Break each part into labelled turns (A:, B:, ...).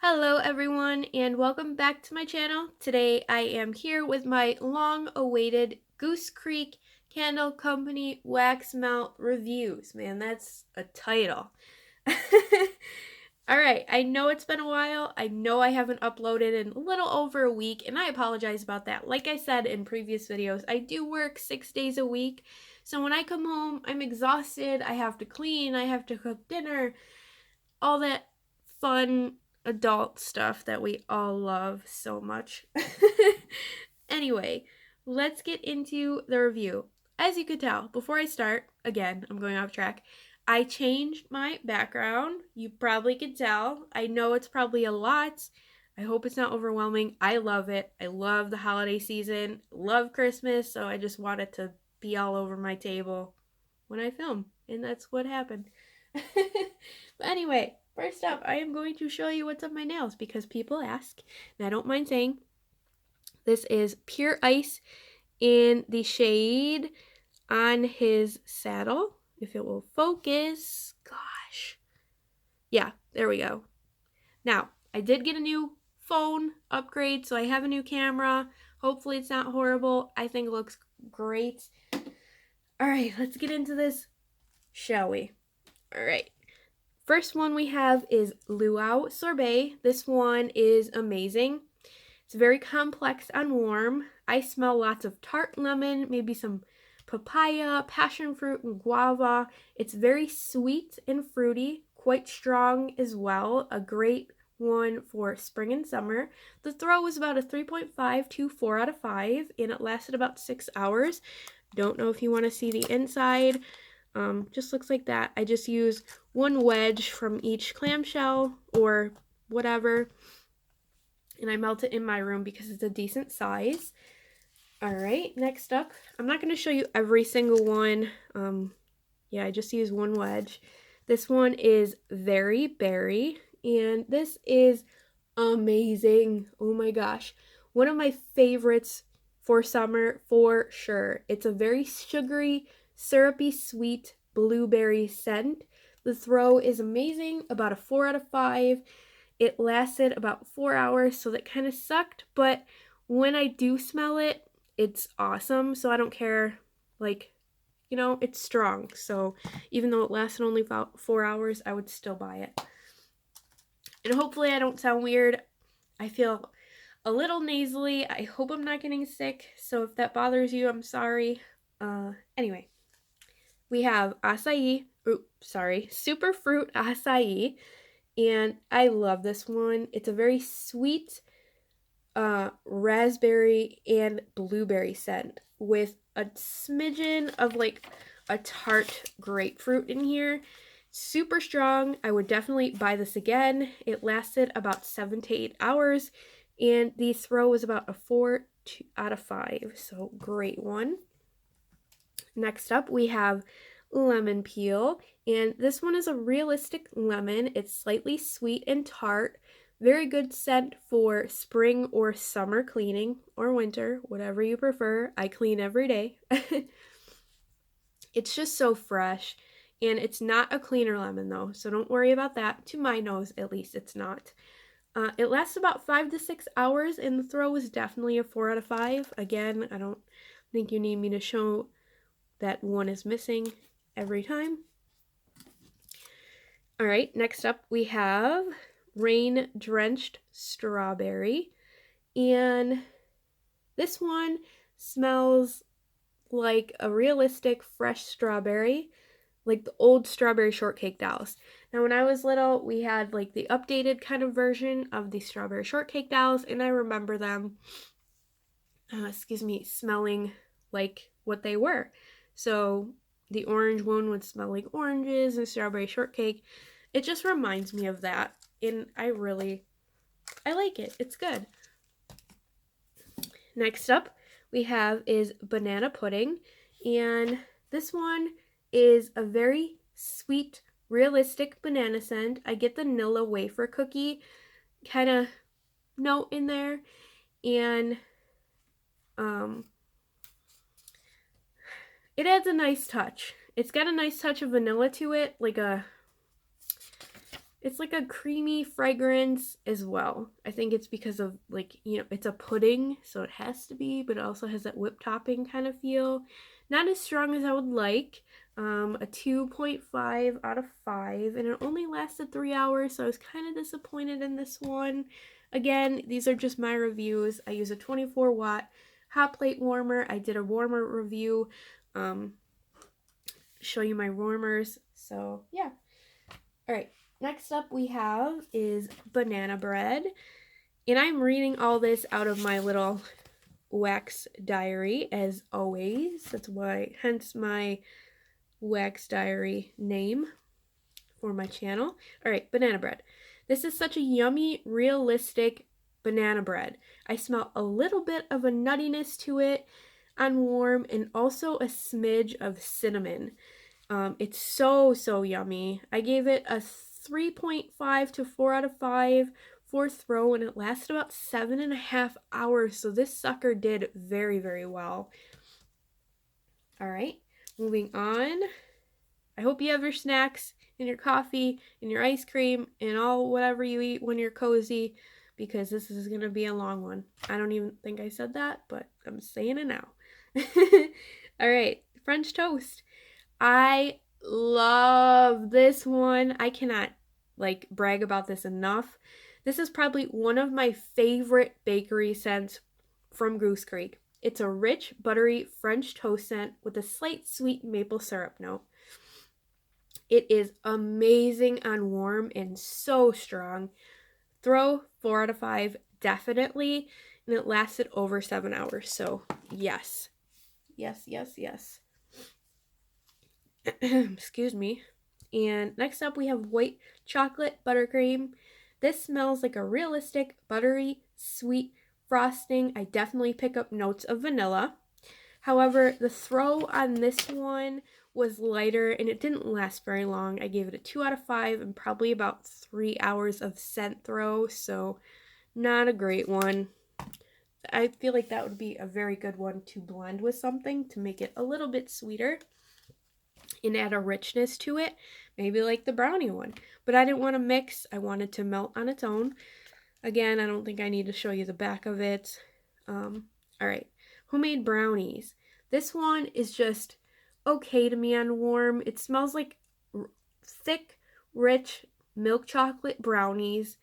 A: Hello everyone and welcome back to my channel. Today I am here with my long-awaited Goosecreek Candle Company Wax Melt Reviews. Man, that's a title. Alright, I know it's been a while. I know I haven't uploaded in a little over a week, and I apologize about that. Like I said in previous videos, I do work 6 days a week. So when I come home, I'm exhausted. I have to clean, I have to cook dinner, all that fun adult stuff that we all love so much. Anyway, let's get into the review. As you could tell, before I start, again, I'm going off track, I changed my background. You probably could tell. I know it's probably a lot. I hope it's not overwhelming. I love it. I love the holiday season. Love Christmas, so I just want it to be all over my table when I film. And that's what happened. But anyway, first up, I am going to show you what's on my nails because people ask, and I don't mind saying. This is Pure Ice in the shade On His Saddle. If it will focus. Gosh. Yeah, there we go. Now, I did get a new phone upgrade, so I have a new camera. Hopefully it's not horrible. I think it looks great. Alright, let's get into this, shall we? Alright. First one we have is Luau Sorbet. This one is amazing. It's very complex and warm. I smell lots of tart lemon, maybe some papaya, passion fruit, and guava. It's very sweet and fruity, quite strong as well. A great one for spring and summer. The throw was about a 3.5 to 4 out of 5, and it lasted about 6 hours. Don't know if you want to see the inside. Just looks like that. I just use one wedge from each clamshell or whatever, and I melt it in my room because it's a decent size. Alright, next up, I'm not going to show you every single one. Yeah, I just use one wedge. This one is Very Berry, and this is amazing. Oh my gosh. One of my favorites for summer for sure. It's a very sugary, syrupy, sweet blueberry scent. The throw is amazing, about a 4 out of 5. It lasted about 4 hours, so that kind of sucked, but when I do smell it, it's awesome, so I don't care, like, you know, it's strong, so even though it lasted only about 4 hours, I would still buy it. And hopefully I don't sound weird. I feel a little nasally. I hope I'm not getting sick, so if that bothers you, I'm sorry. Anyway, we have acai, super fruit acai, and I love this one. It's a very sweet raspberry and blueberry scent with a smidgen of like a tart grapefruit in here. Super strong. I would definitely buy this again. It lasted about 7 to 8 hours, and the throw was about a 4 out of 5, so great one. Next up, we have Lemon Peel, and this one is a realistic lemon. It's slightly sweet and tart. Very good scent for spring or summer cleaning, or winter, whatever you prefer. I clean every day. It's just so fresh, and it's not a cleaner lemon though, so don't worry about that. To my nose, at least, it's not. It lasts about 5 to 6 hours, and the throw was definitely a 4 out of 5. Again, I don't think you need me to show that one is missing every time. Alright, next up we have Rain Drenched Strawberry, and this one smells like a realistic fresh strawberry, like the old strawberry shortcake dolls. Now when I was little, we had like the updated kind of version of the strawberry shortcake dolls, and I remember them smelling like what they were. So the orange one would smell like oranges and strawberry shortcake. It just reminds me of that, and I like it. It's good. Next up we have is Banana Pudding, and this one is a very sweet, realistic banana scent. I get the vanilla wafer cookie kind of note in there, and it adds a nice touch. It's got a nice touch of vanilla to it, It's like a creamy fragrance as well. I think it's because of, like, you know, it's a pudding, so it has to be, but it also has that whipped topping kind of feel. Not as strong as I would like. A 2.5 out of 5, and it only lasted 3 hours, so I was kind of disappointed in this one. Again, these are just my reviews. I use a 24-watt hot plate warmer. I did a warmer review. Show you my warmers. So yeah. All right. Next up we have is banana bread. And I'm reading all this out of my little wax diary, as always. That's why, hence my wax diary name for my channel. All right, banana bread. This is such a yummy, realistic banana bread. I smell a little bit of a nuttiness to it on warm, and also a smidge of cinnamon. It's so yummy. I gave it a 3.5 to 4 out of 5 for throw, and it lasted about 7.5 hours, so this sucker did very well. All right, moving on. I hope you have your snacks and your coffee and your ice cream and all whatever you eat when you're cozy, because this is going to be a long one. I don't even think I said that, but I'm saying it now. All right, French toast. I love this one. I cannot like brag about this enough. This is probably one of my favorite bakery scents from Goosecreek. It's a rich, buttery French toast scent with a slight sweet maple syrup note. It is amazing on warm and so strong. Throw 4 out of 5, definitely. And it lasted over 7 hours. So yes. Excuse me. And next up we have white chocolate buttercream. This smells like a realistic, buttery, sweet frosting. I definitely pick up notes of vanilla. However, the throw on this one was lighter and it didn't last very long. I gave it a 2 out of 5 and probably about 3 hours of scent throw, so not a great one. I feel like that would be a very good one to blend with something to make it a little bit sweeter and add a richness to it, maybe like the brownie one. But I didn't want to mix. I wanted to melt on its own. Again, I don't think I need to show you the back of it. All right, homemade brownies. This one is just okay to me on warm. It smells like thick, rich milk chocolate brownies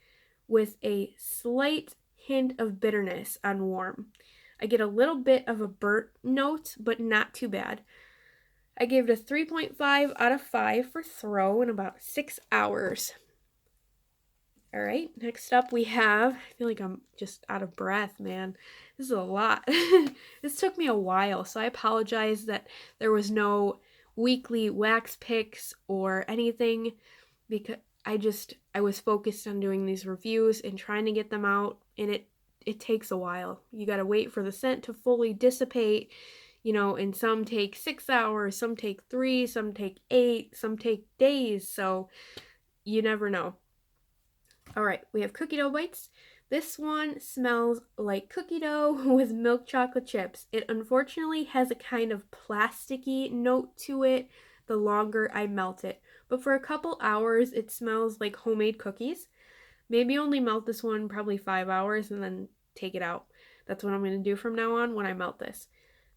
A: with a slight hint of bitterness on warm. I get a little bit of a burnt note, but not too bad. I gave it a 3.5 out of 5 for throw in about 6 hours. All right, next up we have, I feel like I'm just out of breath, man. This is a lot. This took me a while, so I apologize that there was no weekly wax picks or anything, because I was focused on doing these reviews and trying to get them out, and it takes a while. You got to wait for the scent to fully dissipate, you know, and some take 6 hours, some take 3, some take 8, some take days, so you never know. All right, we have cookie dough bites. This one smells like cookie dough with milk chocolate chips. It unfortunately has a kind of plasticky note to it the longer I melt it. But for a couple hours, it smells like homemade cookies. Maybe only melt this one probably 5 hours and then take it out. That's what I'm going to do from now on when I melt this.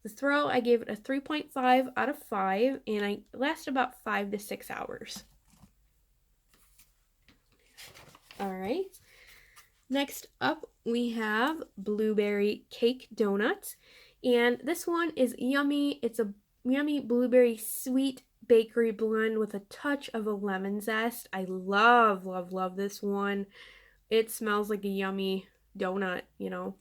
A: The throw, I gave it a 3.5 out of 5, and I last about 5 to 6 hours. All right. Next up, we have blueberry cake donuts. And this one is yummy. It's a yummy blueberry sweet bakery blend with a touch of a lemon zest. I love this one. It smells like a yummy donut, you know.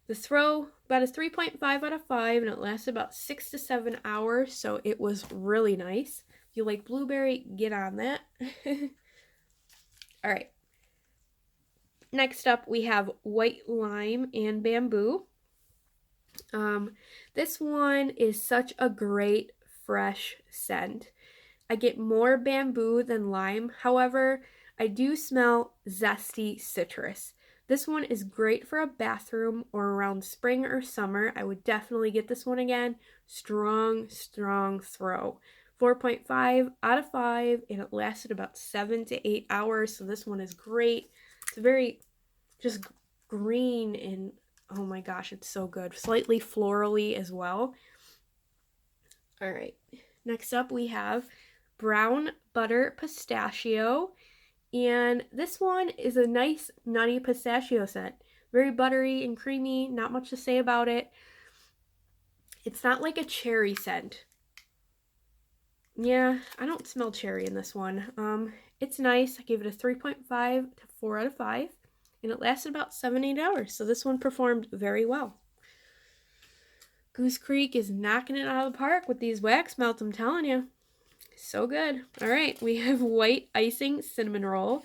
A: The throw, about a 3.5 out of 5, and it lasted about 6 to 7 hours, so it was really nice. If you like blueberry, get on that. All right. Next up, we have white lime and bamboo. This one is such a great fresh scent. I get more bamboo than lime. However, I do smell zesty citrus. This one is great for a bathroom or around spring or summer. I would definitely get this one again. Strong throw 4.5 out of 5, and it lasted about 7 to 8 hours, so this one is great. It's very just green, and oh my gosh, it's so good. Slightly florally as well. All right, next up we have brown butter pistachio, and this one is a nice nutty pistachio scent. Very buttery and creamy, not much to say about it. It's not like a cherry scent. Yeah, I don't smell cherry in this one. It's nice. I gave it a 3.5 to 4 out of 5, and it lasted about 7-8 hours, so this one performed very well. Goosecreek is knocking it out of the park with these wax melts, I'm telling you. So good. All right, we have white icing cinnamon roll.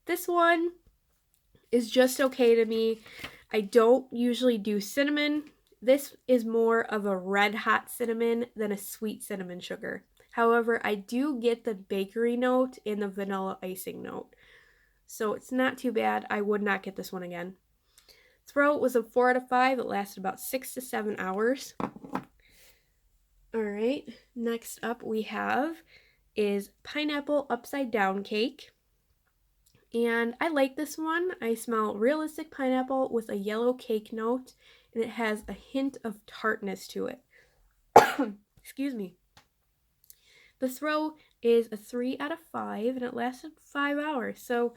A: This one is just okay to me. I don't usually do cinnamon. This is more of a red hot cinnamon than a sweet cinnamon sugar. However, I do get the bakery note and the vanilla icing note. So it's not too bad. I would not get this one again. Throw was a 4 out of 5. It lasted about 6 to 7 hours. All right, next up we have is pineapple upside down cake. And I like this one. I smell realistic pineapple with a yellow cake note, and it has a hint of tartness to it. Excuse me. The throw is a 3 out of 5, and it lasted 5 hours. So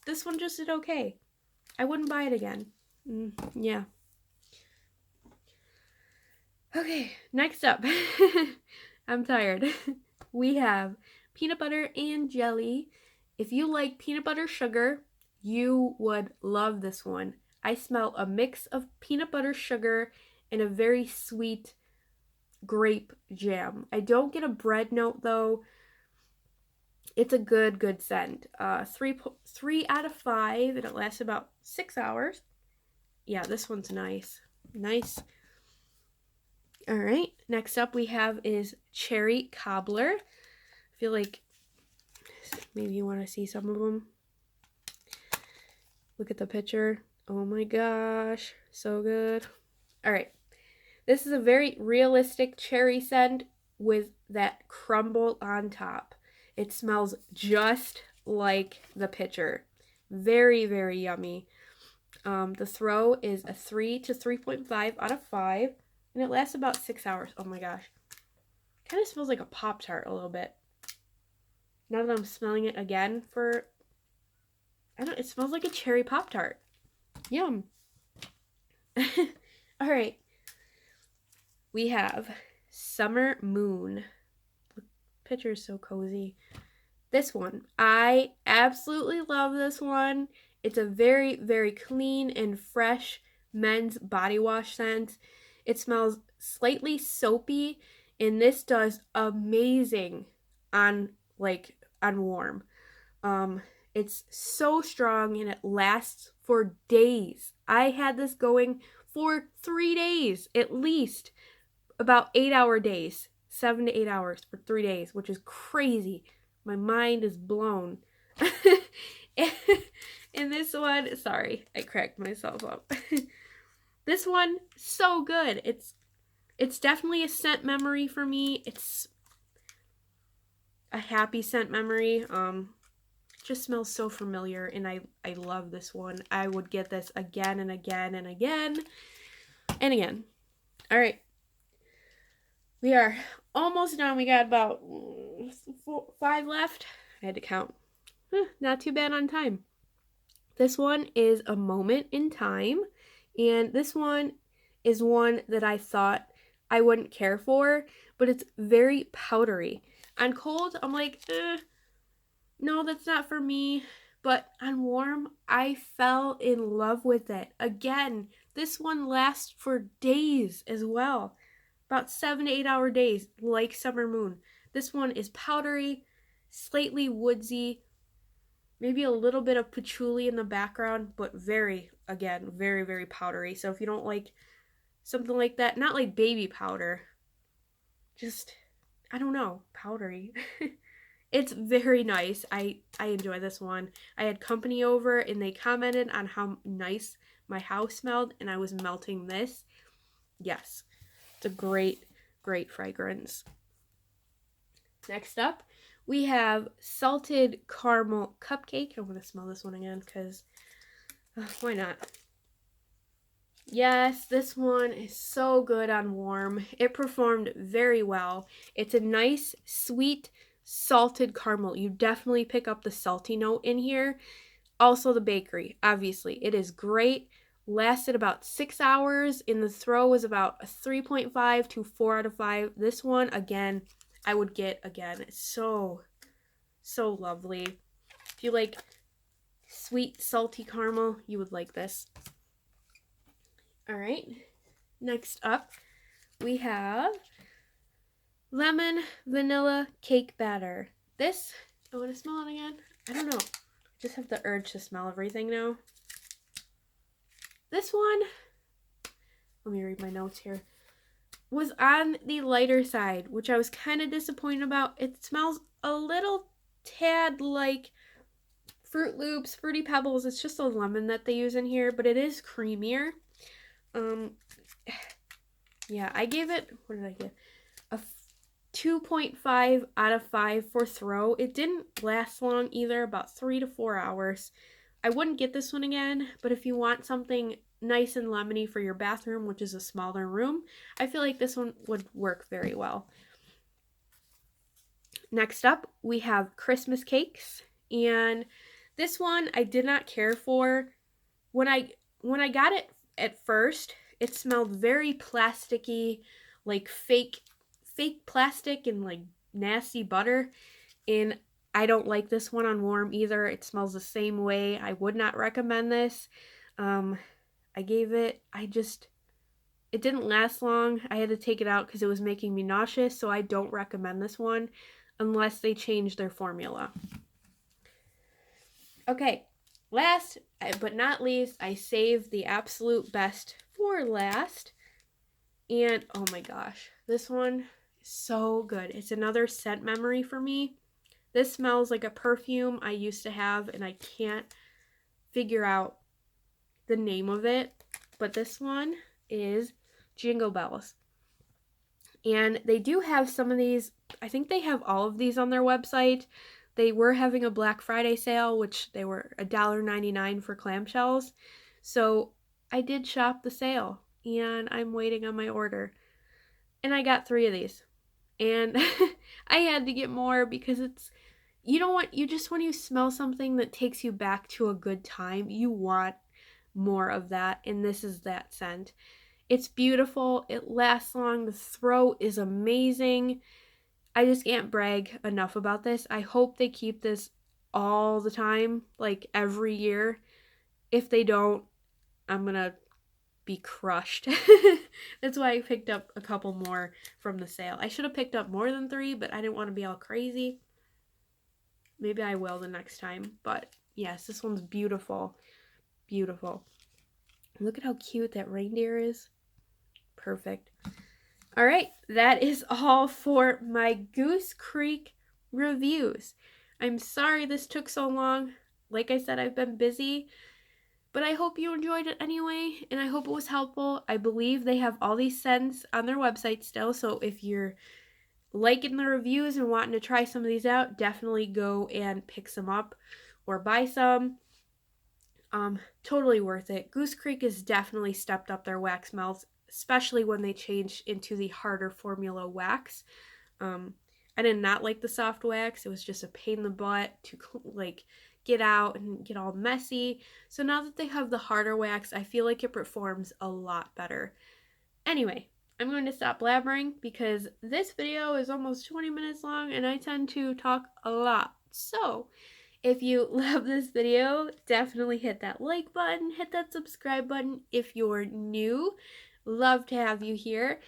A: this one just did okay. I wouldn't buy it again. Yeah. Okay, next up. I'm tired. We have peanut butter and jelly. If you like peanut butter sugar, you would love this one. I smell a mix of peanut butter sugar and a very sweet grape jam. I don't get a bread note though. It's a good scent. 3 out of 5, and it lasts about 6 hours. Yeah, this one's nice. Nice. All right, next up we have is cherry cobbler. I feel like maybe you want to see some of them. Look at the picture. Oh my gosh, so good. All right, this is a very realistic cherry scent with that crumble on top. It smells just like the picture. Very, very yummy. The throw is a 3 to 3.5 out of 5, and it lasts about 6 hours. Oh my gosh. Kind of smells like a Pop-Tart a little bit. Now that I'm smelling it again it smells like a cherry Pop-Tart. Yum. All right. We have Summer Moon. The picture is so cozy. This one, I absolutely love this one. It's a very, very clean and fresh men's body wash scent. It smells slightly soapy, and this does amazing on warm. It's so strong, and it lasts for days. I had this going for 3 days at least. About 8-hour days, 7 to 8 hours for 3 days, which is crazy. My mind is blown. And this one, sorry, I cracked myself up. This one, so good. It's definitely a scent memory for me. It's a happy scent memory. Just smells so familiar, and I love this one. I would get this again and again and again and again. All right. We are almost done. We got about 5 left. I had to count. Not too bad on time. This one is a moment in time, and this one is one that I thought I wouldn't care for, but it's very powdery. On cold, I'm like, no, that's not for me. But on warm, I fell in love with it. Again, this one lasts for days as well. About 7 to 8 hour days, like Summer Moon. This one is powdery, slightly woodsy, maybe a little bit of patchouli in the background, but very, very powdery. So if you don't like something like that, not like baby powder, just, I don't know, powdery. It's very nice. I enjoy this one. I had company over, and they commented on how nice my house smelled, and I was melting this. Yes. It's a great fragrance. Next up, we have salted caramel cupcake. I want to smell this one again because why not? Yes, this one is so good on warm. It performed very well. It's a nice, sweet, salted caramel. You definitely pick up the salty note in here. Also the bakery, obviously. It is great. Lasted about 6 hours. In the throw was about a 3.5 to 4 out of 5. This one, again, I would get again. It's so lovely. If you like sweet, salty caramel, you would like this. All right. Next up, we have lemon vanilla cake batter. This, I want to smell it again. I don't know. I just have the urge to smell everything now. This one, let me read my notes here, was on the lighter side, which I was kind of disappointed about. It smells a little tad like Fruit Loops, Fruity Pebbles. It's just a lemon that they use in here, but it is creamier. Yeah, I gave it, what did I give? A 2.5 out of 5 for throw. It didn't last long either, about 3 to 4 hours. I wouldn't get this one again, but if you want something nice and lemony for your bathroom, which is a smaller room, I feel like this one would work very well. Next up, we have Christmas cakes, and this one I did not care for. When I got it at first, it smelled very plasticky, like fake plastic and like nasty butter, and I don't like this one on warm either. It smells the same way. I would not recommend this. I gave it, it didn't last long. I had to take it out because it was making me nauseous, so I don't recommend this one unless they change their formula. Okay, last but not least, I saved the absolute best for last. And oh my gosh, this one is so good. It's another scent memory for me. This smells like a perfume I used to have, and I can't figure out the name of it. But this one is Jingle Bells. And they do have some of these. I think they have all of these on their website. They were having a Black Friday sale, which they were $1.99 for clamshells. So I did shop the sale, and I'm waiting on my order. And I got 3 of these. And I had to get more because it's, you just when you smell something that takes you back to a good time, you want more of that, and this is that scent. It's beautiful. It lasts long. The throw is amazing. I just can't brag enough about this. I hope they keep this all the time, like every year. If they don't, I'm gonna be crushed. That's why I picked up a couple more from the sale. I should have picked up more than 3, but I didn't want to be all crazy. Maybe I will the next time. But yes, this one's beautiful. Beautiful. Look at how cute that reindeer is. Perfect. All right, that is all for my Goosecreek reviews. I'm sorry this took so long. Like I said, I've been busy, but I hope you enjoyed it anyway, and I hope it was helpful. I believe they have all these scents on their website still, so if you're liking the reviews and wanting to try some of these out, definitely go and pick some up or buy some. Totally worth it. Goosecreek has definitely stepped up their wax melts, especially when they changed into the harder formula wax. I did not like the soft wax. It was just a pain in the butt to like get out and get all messy. So now that they have the harder wax, I feel like it performs a lot better. Anyway, I'm going to stop blabbering because this video is almost 20 minutes long and I tend to talk a lot. So if you love this video, definitely hit that like button, hit that subscribe button. If you're new, love to have you here.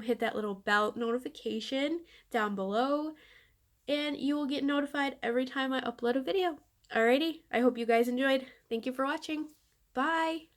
A: Hit that little bell notification down below, and you will get notified every time I upload a video. Alrighty, I hope you guys enjoyed. Thank you for watching. Bye!